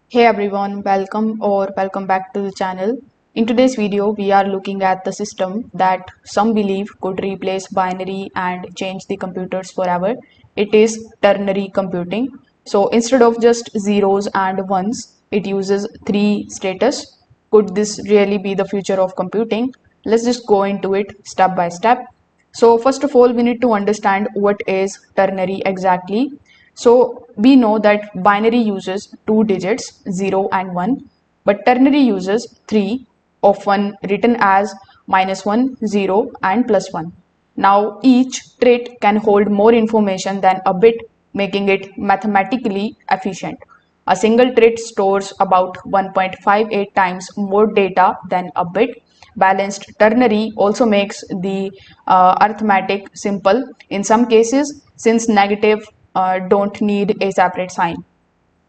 Hey everyone, welcome back to the channel. In today's video, we are looking at the system that some believe could replace binary and change the computers forever. It is ternary computing. So instead of just zeros and ones, it uses three status. Could this really be the future of computing? Let's just go into it step by step. So first of all, we need to understand what is ternary exactly. So we know that binary uses two digits 0 and 1, but ternary uses three, often written as -1, 0 and +1. Now each trait can hold more information than a bit, making it mathematically efficient. A single trait stores about 1.58 times more data than a bit. Balanced ternary also makes the arithmetic simple in some cases since negative don't need a separate sign.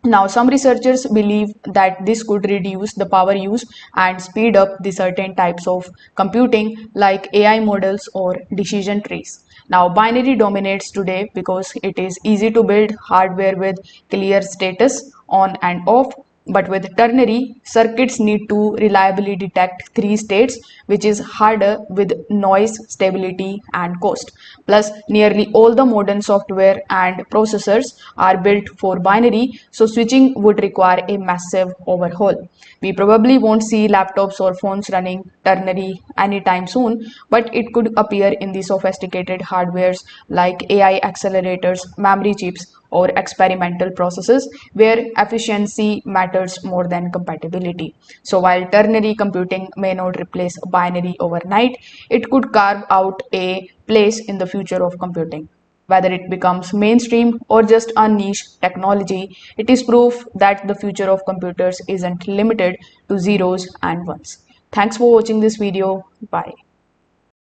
Now, some researchers believe that this could reduce the power use and speed up the certain types of computing like AI models or decision trees. Now, binary dominates today because it is easy to build hardware with clear status on and off, but with ternary, circuits need to reliably detect three states, which is harder with noise, stability, and cost. Plus, nearly all the modern software and processors are built for binary, so switching would require a massive overhaul. We probably won't see laptops or phones running ternary anytime soon, but it could appear in the sophisticated hardwares like AI accelerators, memory chips, or experimental processes where efficiency matters more than compatibility. So while ternary computing may not replace binary overnight, it could carve out a place in the future of computing. Whether it becomes mainstream or just a niche technology, it is proof that the future of computers isn't limited to zeros and ones. Thanks for watching this video. Bye.